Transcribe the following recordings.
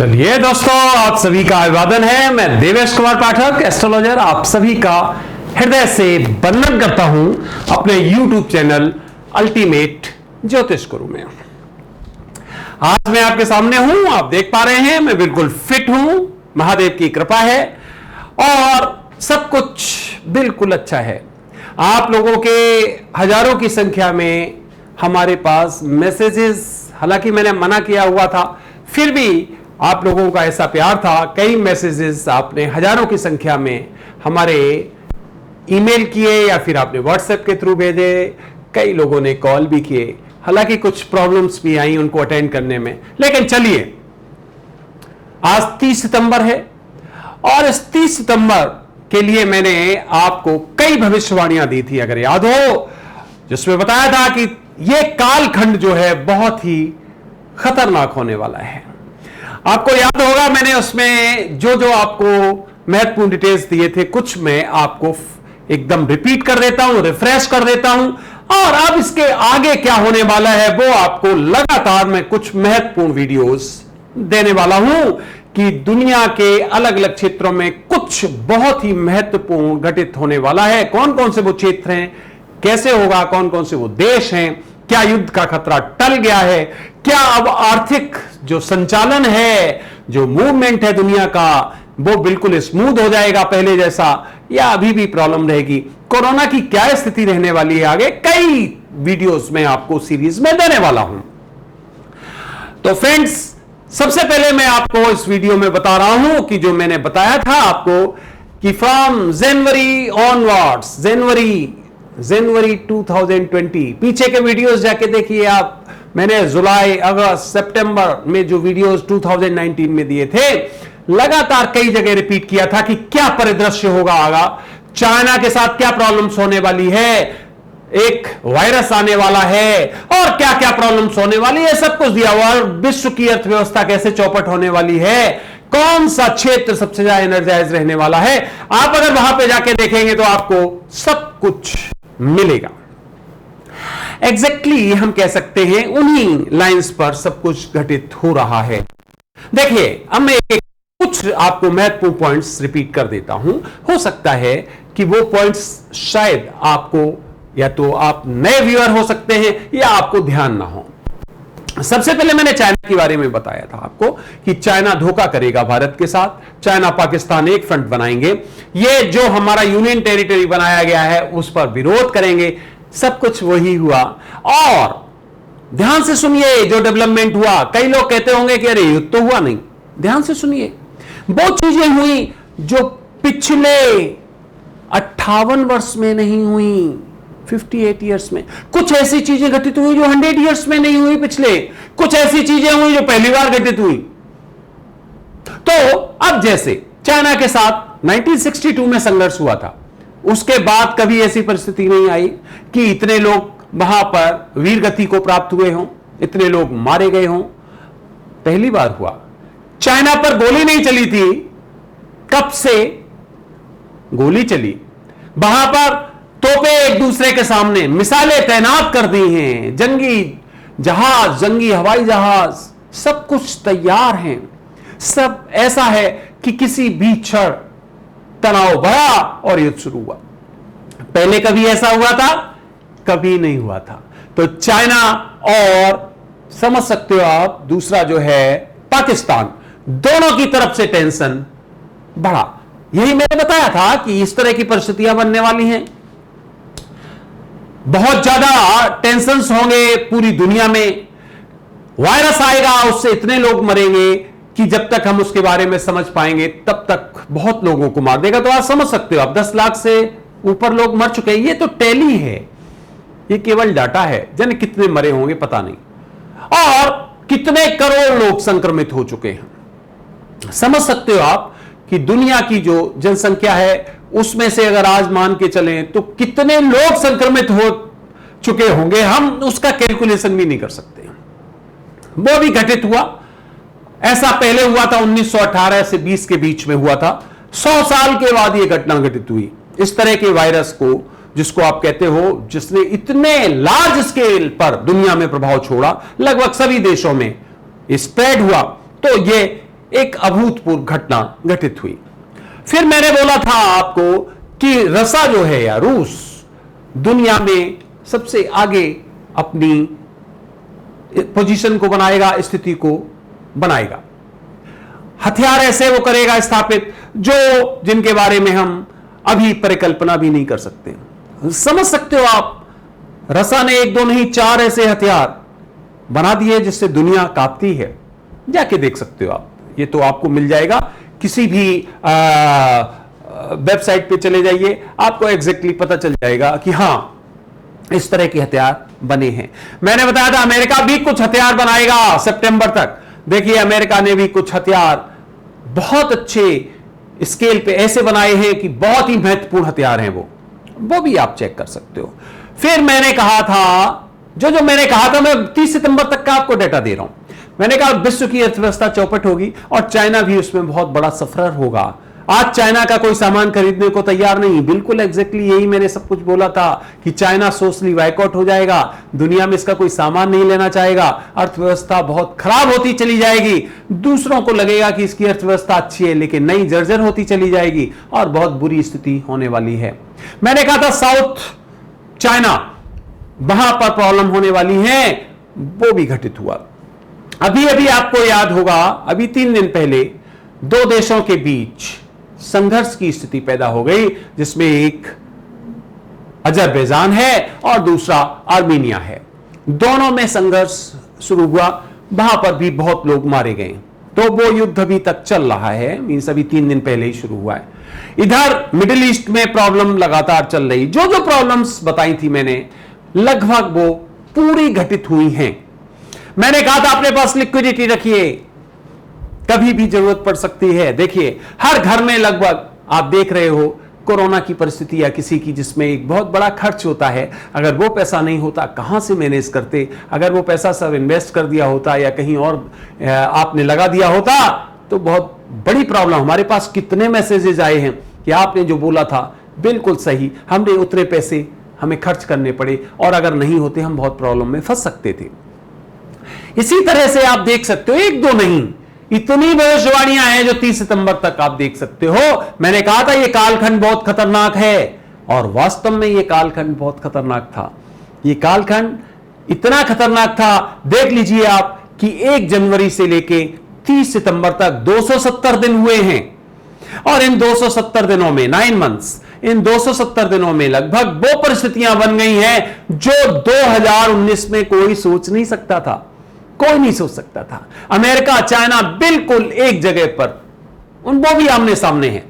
चलिए दोस्तों, आप सभी का अभिवादन है। मैं देवेश कुमार पाठक, एस्ट्रोलॉजर, आप सभी का हृदय से वंदन करता हूं अपने YouTube चैनल अल्टीमेट ज्योतिष गुरु में। आज मैं आपके सामने हूं, आप देख पा रहे हैं मैं बिल्कुल फिट हूं, महादेव की कृपा है और सब कुछ बिल्कुल अच्छा है। आप लोगों के हजारों की संख्या में हमारे पास मैसेजेस, हालांकि मैंने मना किया हुआ था, फिर भी आप लोगों का ऐसा प्यार था, कई मैसेजेस आपने हजारों की संख्या में हमारे ईमेल किए या फिर आपने व्हाट्सएप के थ्रू भेजे, कई लोगों ने कॉल भी किए। हालांकि कुछ प्रॉब्लम्स भी आई उनको अटेंड करने में, लेकिन चलिए, आज 30 सितंबर है और इस 30 सितंबर के लिए मैंने आपको कई भविष्यवाणियां दी थी, अगर याद हो, जिसमें बताया था कि यह कालखंड जो है बहुत ही खतरनाक होने वाला है। आपको याद होगा, मैंने उसमें जो जो आपको महत्वपूर्ण डिटेल्स दिए थे, कुछ मैं आपको एकदम रिपीट कर देता हूं, रिफ्रेश कर देता हूं, और अब इसके आगे क्या होने वाला है वो आपको लगातार मैं कुछ महत्वपूर्ण वीडियोस देने वाला हूं कि दुनिया के अलग अलग क्षेत्रों में कुछ बहुत ही महत्वपूर्ण घटित होने वाला है। कौन कौन से वो क्षेत्र हैं, कैसे होगा, कौन कौन से वो देश हैं, क्या युद्ध का खतरा टल गया है, क्या अब आर्थिक जो संचालन है, जो मूवमेंट है दुनिया का, वो बिल्कुल स्मूथ हो जाएगा पहले जैसा, या अभी भी प्रॉब्लम रहेगी, कोरोना की क्या स्थिति रहने वाली है, आगे कई वीडियोस में आपको सीरीज में देने वाला हूं। तो फ्रेंड्स, सबसे पहले मैं आपको इस वीडियो में बता रहा हूं कि जो मैंने बताया था आपको कि फ्रॉम जनवरी ऑनवर्ड्स, जनवरी 2020, पीछे के वीडियोस जाके देखिए आप, मैंने जुलाई, अगस्त, सितंबर में जो वीडियोस 2019 में दिए थे, लगातार कई जगह रिपीट किया था कि क्या परिदृश्य होगा आगा, चाइना के साथ क्या प्रॉब्लम्स होने वाली है, एक वायरस आने वाला है और क्या क्या प्रॉब्लम्स होने वाली है, सब कुछ दिया हुआ। विश्व की अर्थव्यवस्था कैसे चौपट होने वाली है, कौन सा क्षेत्र सबसे ज्यादा एनर्जाइज रहने वाला है, आप अगर वहां पे जाके देखेंगे तो आपको सब कुछ मिलेगा। एग्जैक्टली हम कह सकते हैं उन्हीं लाइंस पर सब कुछ घटित हो रहा है। देखिए, अब मैं कुछ आपको महत्वपूर्ण पॉइंट्स रिपीट कर देता हूं, हो सकता है कि वो पॉइंट्स शायद आपको, या तो आप नए व्यूअर हो सकते हैं या आपको ध्यान ना हो। सबसे पहले मैंने चाइना के बारे में बताया था आपको कि चाइना धोखा करेगा भारत के साथ, चाइना पाकिस्तान एक फ्रंट बनाएंगे, ये जो हमारा यूनियन टेरिटरी बनाया गया है उस पर विरोध करेंगे, सब कुछ वही हुआ। और ध्यान से सुनिए, जो डेवलपमेंट हुआ, कई लोग कहते होंगे कि अरे युद्ध तो हुआ नहीं, ध्यान से सुनिए, वो चीजें हुई जो पिछले 58 वर्ष में नहीं हुई, 58 ईयर्स में। कुछ ऐसी चीजें घटित हुई जो 100 ईयर्स में नहीं हुई पिछले, कुछ ऐसी चीजें हुई जो पहली बार घटित हुई। तो अब जैसे चाइना के साथ 1962 में संघर्ष हुआ था, उसके बाद कभी ऐसी परिस्थिति नहीं आई कि इतने लोग वहां पर वीर गति को प्राप्त हुए हों, इतने लोग मारे गए हों, पहली बार हुआ। चाइना पर गोली नहीं चली थी, कब से गोली चली, वहां पर तोपे एक दूसरे के सामने, मिसाइलें तैनात कर दी हैं, जंगी जहाज, जंगी हवाई जहाज, सब कुछ तैयार हैं। सब ऐसा है कि किसी भी क्षण तनाव बढ़ा और युद्ध शुरू हुआ। पहले कभी ऐसा हुआ था? कभी नहीं हुआ था। तो चाइना और समझ सकते हो आप, दूसरा जो है पाकिस्तान, दोनों की तरफ से टेंशन बढ़ा। यही मैंने बताया था कि इस तरह की परिस्थितियां बनने वाली हैं, बहुत ज्यादा टेंशन्स होंगे पूरी दुनिया में, वायरस आएगा, उससे इतने लोग मरेंगे कि जब तक हम उसके बारे में समझ पाएंगे तब तक बहुत लोगों को मार देगा। तो आप समझ सकते हो, आप 10 लाख से ऊपर लोग मर चुके हैं, ये तो टैली है, ये केवल डाटा है, कितने मरे होंगे पता नहीं, और कितने करोड़ लोग संक्रमित हो चुके हैं। समझ सकते हो आप कि दुनिया की जो जनसंख्या है उसमें से अगर आज मान के चलें तो कितने लोग संक्रमित हो चुके होंगे, हम उसका कैलकुलेशन भी नहीं कर सकते। वो भी घटित हुआ, ऐसा पहले हुआ था 1918 से 20 के बीच में हुआ था, 100 साल के बाद यह घटना घटित हुई। इस तरह के वायरस को, जिसको आप कहते हो, जिसने इतने लार्ज स्केल पर दुनिया में प्रभाव छोड़ा, लगभग सभी देशों में स्प्रेड हुआ, तो ये एक अभूतपूर्व घटना घटित हुई। फिर मैंने बोला था आपको कि रसा जो है या रूस दुनिया में सबसे आगे अपनी पोजीशन को बनाएगा, स्थिति को बनाएगा, हथियार ऐसे वो करेगा स्थापित जो जिनके बारे में हम अभी परिकल्पना भी नहीं कर सकते। समझ सकते हो आप, रसा ने 1 2 नहीं 4 ऐसे हथियार बना दिए जिससे दुनिया कांपती है। जाके देख सकते हो आप, ये तो आपको मिल जाएगा, किसी भी वेबसाइट पे चले जाइए, आपको एग्जैक्टली पता चल जाएगा कि हां इस तरह के हथियार बने हैं। मैंने बताया था अमेरिका भी कुछ हथियार बनाएगा सितंबर तक। देखिए अमेरिका ने भी कुछ हथियार बहुत अच्छे स्केल पे ऐसे बनाए हैं कि बहुत ही महत्वपूर्ण हथियार हैं वो भी आप चेक कर सकते हो। फिर मैंने कहा था जो मैंने कहा था, मैं 30 सितंबर तक का आपको डेटा दे रहा हूं। मैंने कहा विश्व की अर्थव्यवस्था चौपट होगी और चाइना भी उसमें बहुत बड़ा सफरर होगा। आज चाइना का कोई सामान खरीदने को तैयार नहीं, बिल्कुल एग्जैक्टली यही मैंने सब कुछ बोला था कि चाइना सोशली बायकॉट हो जाएगा, दुनिया में इसका कोई सामान नहीं लेना चाहेगा, अर्थव्यवस्था बहुत खराब होती चली जाएगी। दूसरों को लगेगा कि इसकी अर्थव्यवस्था अच्छी है लेकिन नई जर्जर होती चली जाएगी और बहुत बुरी स्थिति होने वाली है। मैंने कहा था साउथ चाइना वहां पर प्रॉब्लम होने वाली है, वो भी घटित हुआ। अभी अभी आपको याद होगा, अभी 3 दिन पहले 2 देशों के बीच संघर्ष की स्थिति पैदा हो गई, जिसमें एक अजरबैजान है और दूसरा आर्मीनिया है। दोनों में संघर्ष शुरू हुआ, वहां पर भी बहुत लोग मारे गए। तो वो युद्ध अभी तक चल रहा है, मींस अभी 3 दिन पहले ही शुरू हुआ है। इधर मिडिल ईस्ट में प्रॉब्लम लगातार चल रही, जो प्रॉब्लम्स बताई थी मैंने लगभग वो पूरी घटित हुई हैं। मैंने कहा था अपने पास लिक्विडिटी रखिए, कभी भी जरूरत पड़ सकती है। देखिए हर घर में लगभग आप देख रहे हो कोरोना की परिस्थिति या किसी की जिसमें एक बहुत बड़ा खर्च होता है, अगर वो पैसा नहीं होता कहां से मैनेज करते, अगर वो पैसा सब इन्वेस्ट कर दिया होता या कहीं और आपने लगा दिया होता तो बहुत बड़ी प्रॉब्लम। हमारे पास कितने मैसेजेस आए हैं कि आपने जो बोला था बिल्कुल सही, हमने उतने पैसे हमें खर्च करने पड़े और अगर नहीं होते हम बहुत प्रॉब्लम में फंस सकते थे। इसी तरह से आप देख सकते हो 1 2 नहीं, इतनी भविष्यवाणियां हैं जो 30 सितंबर तक आप देख सकते हो। मैंने कहा था यह कालखंड बहुत खतरनाक है और वास्तव में यह कालखंड बहुत खतरनाक था। यह कालखंड इतना खतरनाक था, देख लीजिए आप कि 1 जनवरी से लेके 30 सितंबर तक 270 दिन हुए हैं और इन 270 दिनों में 9 मंथ्स, इन 270 दिनों में लगभग वो परिस्थितियां बन गई हैं जो 2019 में कोई सोच नहीं सकता था, कोई नहीं सोच सकता था। अमेरिका चाइना बिल्कुल एक जगह पर, वो भी आमने सामने हैं।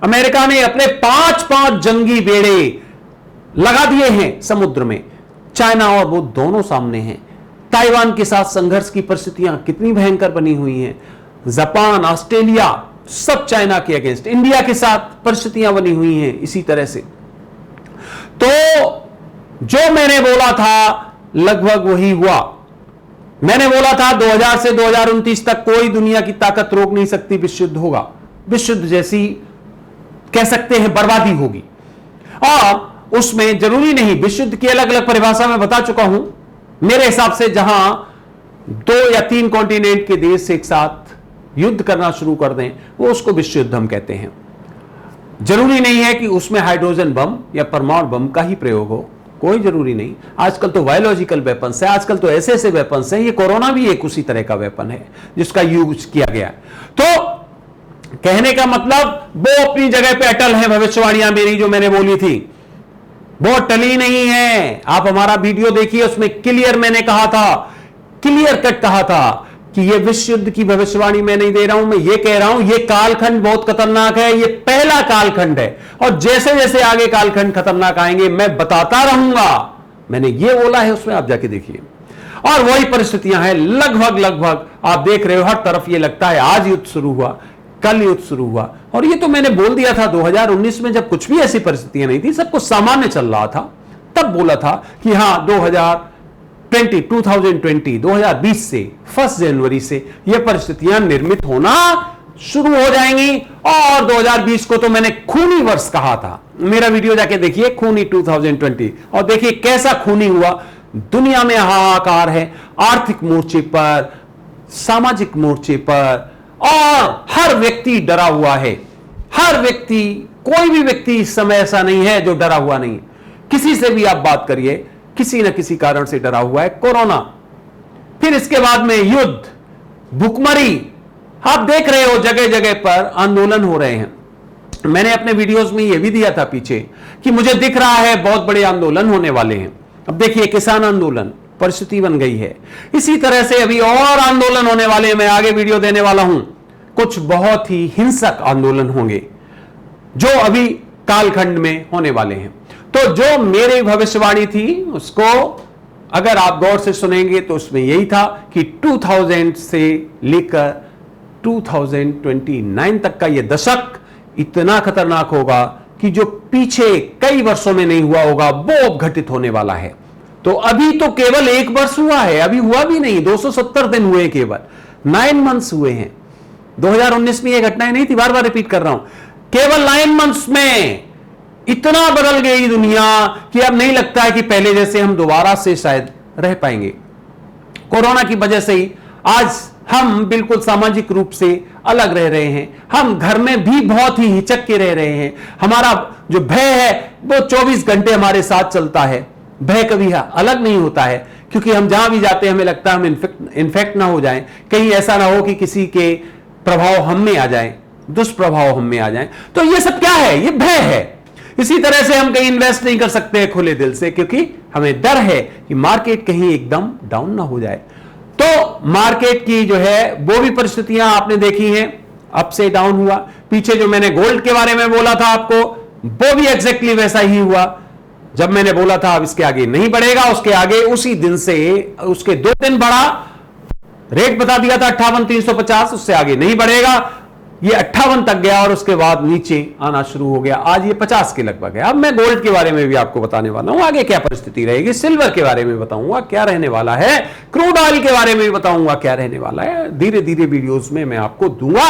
अमेरिका ने अपने 5 जंगी बेड़े लगा दिए हैं समुद्र में, चाइना और वो दोनों सामने हैं। ताइवान के साथ संघर्ष की परिस्थितियां कितनी भयंकर बनी हुई हैं। जापान, ऑस्ट्रेलिया सब चाइना के अगेंस्ट, इंडिया के साथ परिस्थितियां बनी हुई हैं इसी तरह से। तो जो मैंने बोला था लगभग वही हुआ। मैंने बोला था 2000 से 2029 तक कोई दुनिया की ताकत रोक नहीं सकती, विश्व युद्ध होगा, विश्व युद्ध जैसी कह सकते हैं बर्बादी होगी। और उसमें जरूरी नहीं, विश्व युद्ध की अलग अलग परिभाषा मैं बता चुका हूं। मेरे हिसाब से जहां 2 या 3 कॉन्टिनेंट के देश एक साथ युद्ध करना शुरू कर दें वो उसको विश्व युद्ध हम कहते हैं। जरूरी नहीं है कि उसमें हाइड्रोजन बम या परमाणु बम का ही प्रयोग हो, कोई जरूरी नहीं। आजकल तो बायोलॉजिकल वेपन्स है, आजकल तो ऐसे ऐसे वेपन्स हैं, ये कोरोना भी एक उसी तरह का वेपन है जिसका यूज किया गया। तो कहने का मतलब वो अपनी जगह पे अटल है। भविष्यवाणियां मेरी जो मैंने बोली थी वो टली नहीं है। आप हमारा वीडियो देखिए, उसमें क्लियर मैंने कहा था, क्लियर कट कहा था कि ये विश्व युद्ध की भविष्यवाणी मैं नहीं दे रहा हूं, मैं ये कह रहा हूं ये कालखंड बहुत खतरनाक है, ये पहला कालखंड है और जैसे जैसे आगे कालखंड खतरनाक आएंगे मैं बताता रहूंगा। मैंने ये बोला है, उसमें आप जाके देखिए। और वही परिस्थितियां हैं लगभग आप देख रहे हो, हर तरफ ये लगता है आज युद्ध शुरू हुआ, कल युद्ध शुरू हुआ। और ये तो मैंने बोल दिया था 2019 में, जब कुछ भी ऐसी परिस्थितियां नहीं थी, सब कुछ सामान्य चल रहा था, तब बोला था कि हां 2020 से 1 जनवरी से ये परिस्थितियां निर्मित होना शुरू हो जाएंगी। और 2020 को तो मैंने खूनी वर्ष कहा था। मेरा वीडियो जाके देखिए, खूनी 2020, और देखिए कैसा खूनी हुआ। दुनिया में हाहाकार है, आर्थिक मोर्चे पर, सामाजिक मोर्चे पर, और हर व्यक्ति डरा हुआ है। हर व्यक्ति, कोई भी व्यक्ति इस समय ऐसा नहीं है जो डरा हुआ नहीं है। किसी से भी आप बात करिए, किसी न किसी कारण से डरा हुआ है। कोरोना, फिर इसके बाद में युद्ध, भुखमरी, आप देख रहे हो जगह जगह पर आंदोलन हो रहे हैं। मैंने अपने वीडियोस में यह भी दिया था पीछे कि मुझे दिख रहा है बहुत बड़े आंदोलन होने वाले हैं। अब देखिए, किसान आंदोलन परिस्थिति बन गई है। इसी तरह से अभी और आंदोलन होने वाले हैं। मैं आगे वीडियो देने वाला हूं, कुछ बहुत ही हिंसक आंदोलन होंगे जो अभी कालखंड में होने वाले हैं। तो जो मेरी भविष्यवाणी थी उसको अगर आप गौर से सुनेंगे तो उसमें यही था कि 2000 से लेकर 2029 तक का यह दशक इतना खतरनाक होगा कि जो पीछे कई वर्षों में नहीं हुआ होगा वो अब घटित होने वाला है। तो अभी तो केवल 1 वर्ष हुआ है, अभी हुआ भी नहीं, 270 दिन हुए, केवल 9 मंथ्स हुए हैं। 2019 में यह घटनाएं नहीं थी, बार बार रिपीट कर रहा हूं। केवल 9 मंथ्स में इतना बदल गई दुनिया कि अब नहीं लगता है कि पहले जैसे हम दोबारा से शायद रह पाएंगे। कोरोना की वजह से ही आज हम बिल्कुल सामाजिक रूप से अलग रह रहे हैं। हम घर में भी बहुत ही हिचक के रह रहे हैं। हमारा जो भय है वो 24 घंटे हमारे साथ चलता है। भय कभी अलग नहीं होता है, क्योंकि हम जहां भी जाते हैं हमें लगता है हम इन्फेक्ट ना हो जाएं, कहीं ऐसा ना हो कि किसी के प्रभाव हम में आ जाएं, दुष्प्रभाव हम में आ जाएं। तो ये सब क्या है? ये भय है। इसी तरह से हम कहीं इन्वेस्ट नहीं कर सकते खुले दिल से, क्योंकि हमें डर है कि मार्केट कहीं एकदम डाउन ना हो जाए। तो मार्केट की जो है वो भी परिस्थितियां आपने देखी हैं, अप से डाउन हुआ। पीछे जो मैंने गोल्ड के बारे में बोला था आपको, वो भी एग्जैक्टली वैसा ही हुआ। जब मैंने बोला था अब इसके आगे नहीं बढ़ेगा, उसके आगे उसी दिन से उसके 2 दिन बढ़ा, रेट बता दिया था 58,350, उससे आगे नहीं बढ़ेगा। ये 58 तक गया और उसके बाद नीचे आना शुरू हो गया। आज ये 50 के लगभग है। अब मैं गोल्ड के बारे में भी आपको बताने वाला हूं, आगे क्या परिस्थिति रहेगी। सिल्वर के बारे में बताऊंगा क्या रहने वाला है, क्रूड ऑयल के बारे में भी बताऊंगा क्या रहने वाला है। धीरे धीरे वीडियोस में मैं आपको दूंगा।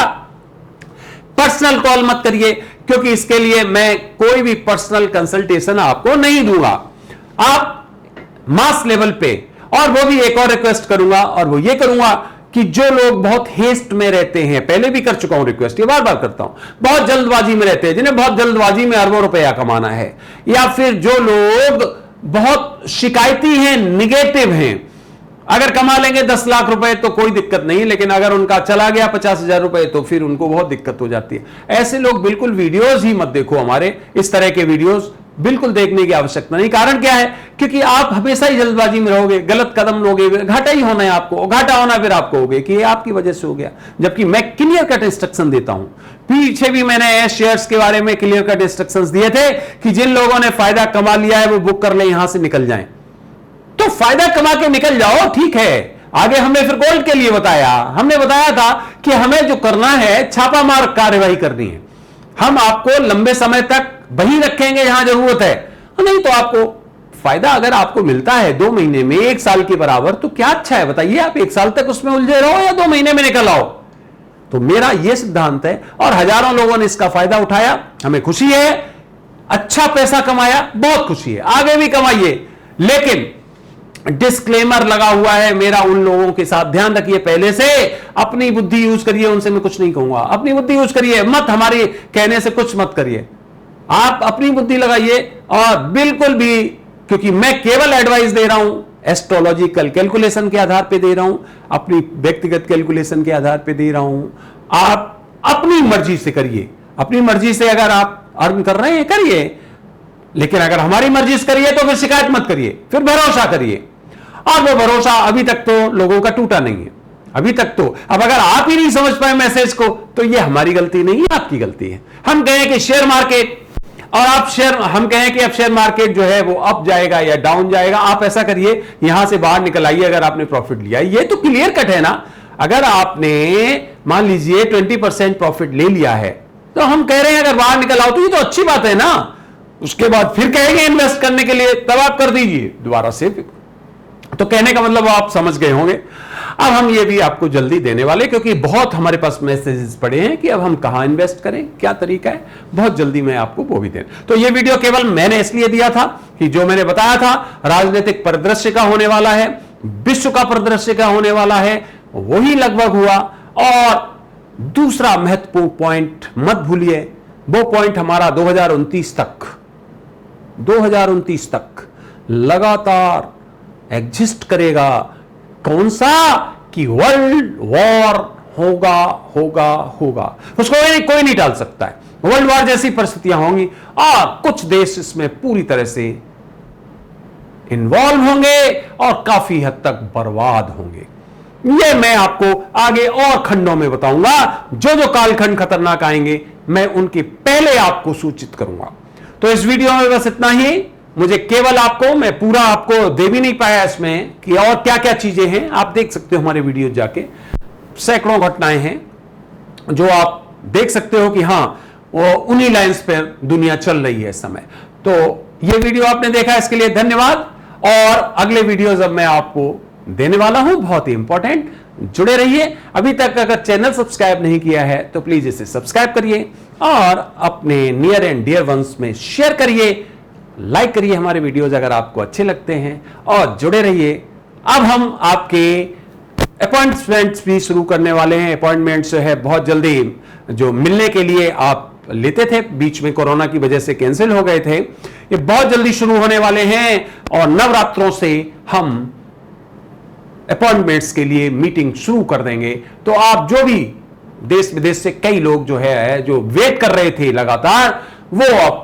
पर्सनल कॉल मत करिए, क्योंकि इसके लिए मैं कोई भी पर्सनल कंसल्टेशन आपको नहीं दूंगा। आप मास लेवल पे, और वो भी एक और रिक्वेस्ट करूंगा, और वो ये करूंगा कि जो लोग बहुत हेस्ट में रहते हैं, पहले भी कर चुका हूं रिक्वेस्ट, ये बार बार करता हूं, बहुत जल्दबाजी में रहते हैं, जिन्हें बहुत जल्दबाजी में अरबों रुपया कमाना है, या फिर जो लोग बहुत शिकायती हैं, निगेटिव हैं, अगर कमा लेंगे 10 लाख रुपए तो कोई दिक्कत नहीं, लेकिन अगर उनका चला गया 50,000 रुपए तो फिर उनको बहुत दिक्कत हो जाती है। ऐसे लोग बिल्कुल वीडियोस ही मत देखो, हमारे इस तरह के वीडियोस बिल्कुल देखने की आवश्यकता नहीं। कारण क्या है? क्योंकि आप हमेशा ही जल्दबाजी में रहोगे, गलत कदम लोगे, घाटा ही होना है आपको, घाटा होना फिर आपको हो गया कि ये आपकी वजह से हो गया, जबकि मैं क्लियर कट इंस्ट्रक्शन देता हूं। पीछे भी मैंने शेयर्स के बारे में क्लियर कट इंस्ट्रक्शंस दिए थे कि जिन लोगों ने फायदा कमा लिया है वो बुक कर ले, यहां से निकल जाएं। तो फायदा कमा के निकल जाओ, ठीक है। आगे हमने फिर गोल्ड के लिए बताया, हमने बताया था कि हमें जो करना है छापामार कार्यवाही करनी है। हम आपको लंबे समय तक वही रखेंगे जहां जरूरत है, नहीं तो आपको फायदा अगर आपको मिलता है 2 महीने में 1 साल के बराबर तो क्या अच्छा है बताइए। आप 1 साल तक उसमें उलझे रहो या 2 महीने में निकल आओ। तो मेरा यह सिद्धांत है, और हजारों लोगों ने इसका फायदा उठाया, हमें खुशी है, अच्छा पैसा कमाया, बहुत खुशी है, आगे भी कमाइए। लेकिन डिस्क्लेमर लगा हुआ है मेरा उन लोगों के साथ, ध्यान रखिए पहले से, अपनी बुद्धि यूज करिए, उनसे मैं कुछ नहीं कहूंगा। अपनी बुद्धि यूज करिए, मत हमारे कहने से कुछ मत करिए, आप अपनी बुद्धि लगाइए। और बिल्कुल भी, क्योंकि मैं केवल एडवाइस दे रहा हूं, एस्ट्रोलॉजिकल कैलकुलेशन के आधार पे दे रहा हूं, अपनी व्यक्तिगत कैलकुलेशन के आधार पे दे रहा हूं। आप अपनी मर्जी से करिए, अपनी मर्जी से अगर आप अर्न कर रहे हैं करिए, लेकिन अगर हमारी मर्जी से करिए तो फिर शिकायत मत करिए, फिर भरोसा करिए। और वो भरोसा अभी तक तो लोगों का टूटा नहीं है, अभी तक तो। अब अगर आप ही नहीं समझ पाए मैसेज को तो ये हमारी गलती नहीं है, आपकी गलती है। हम कहें कि शेयर मार्केट, और आप हम कहें कि अब शेयर मार्केट जो है वो अप जाएगा या डाउन जाएगा, आप ऐसा करिए, यहां से बाहर निकल आइए अगर आपने प्रॉफिट लिया। ये तो क्लियर कट है ना। अगर आपने मान लीजिए 20% प्रॉफिट ले लिया है, तो हम कह रहे हैं अगर बाहर निकल आओ, तो ये तो अच्छी बात है ना। उसके बाद फिर कहेंगे इन्वेस्ट करने के लिए, तब आप कर दीजिए दोबारा से। तो कहने का मतलब आप समझ गए होंगे। अब हम ये भी आपको जल्दी देने वाले, क्योंकि बहुत हमारे पास मैसेजेस पड़े हैं कि अब हम कहां इन्वेस्ट करें, क्या तरीका है, बहुत जल्दी मैं आपको वो भी दे। तो ये वीडियो केवल मैंने इसलिए दिया था कि जो मैंने बताया था राजनीतिक परिदृश्य का होने वाला है, विश्व का परिदृश्य का होने वाला है, वही लगभग हुआ। और दूसरा महत्वपूर्ण पॉइंट मत भूलिए, वो पॉइंट हमारा 2029 तक लगातार एग्जिस्ट करेगा। कौन सा? कि वर्ल्ड वॉर होगा होगा होगा, उसको कोई नहीं टाल सकता है। वर्ल्ड वॉर जैसी परिस्थितियां होंगी और कुछ देश इसमें पूरी तरह से इन्वॉल्व होंगे और काफी हद तक बर्बाद होंगे। ये मैं आपको आगे और खंडों में बताऊंगा। जो कालखंड खतरनाक आएंगे मैं उनके पहले आपको सूचित करूंगा। तो इस वीडियो में बस इतना ही। मुझे केवल आपको, मैं पूरा आपको दे भी नहीं पाया इसमें कि और क्या क्या चीजें हैं। आप देख सकते हो हमारे वीडियो जाके, सैकड़ों घटनाएं हैं जो आप देख सकते हो कि हां वो उन्हीं लाइंस पर दुनिया चल रही है इस समय। तो ये वीडियो आपने देखा, इसके लिए धन्यवाद। और अगले वीडियोस अब मैं आपको देने वाला हूं, बहुत ही इंपॉर्टेंट। जुड़े रहिए। अभी तक अगर चैनल सब्सक्राइब नहीं किया है तो प्लीज इसे सब्सक्राइब करिए और अपने नियर एंड डियर वंस में शेयर करिए, लाइक करिए हमारे वीडियोस अगर आपको अच्छे लगते हैं, और जुड़े रहिए। अब हम आपके अपॉइंटमेंट्स भी शुरू करने वाले हैं। अपॉइंटमेंट्स जो है बहुत जल्दी, जो मिलने के लिए आप लेते थे, बीच में कोरोना की वजह से कैंसिल हो गए थे, ये बहुत जल्दी शुरू होने वाले हैं। और नवरात्रों से हम अपॉइंटमेंट्स के लिए मीटिंग शुरू कर देंगे। तो आप जो भी देश विदेश से कई लोग जो है जो वेट कर रहे थे लगातार, वो आप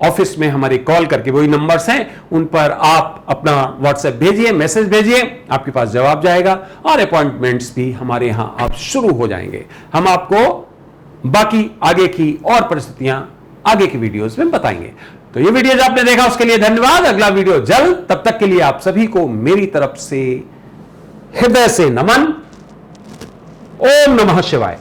ऑफिस में हमारे कॉल करके, वही नंबर्स हैं उन पर आप अपना व्हाट्सएप भेजिए, मैसेज भेजिए, आपके पास जवाब जाएगा और अपॉइंटमेंट्स भी हमारे यहां आप शुरू हो जाएंगे। हम आपको बाकी आगे की और परिस्थितियां आगे की वीडियोस में बताएंगे। तो ये वीडियो जो आपने देखा उसके लिए धन्यवाद। अगला वीडियो जल्द, तब तक के लिए आप सभी को मेरी तरफ से हृदय से नमन। ओम नमः शिवाय।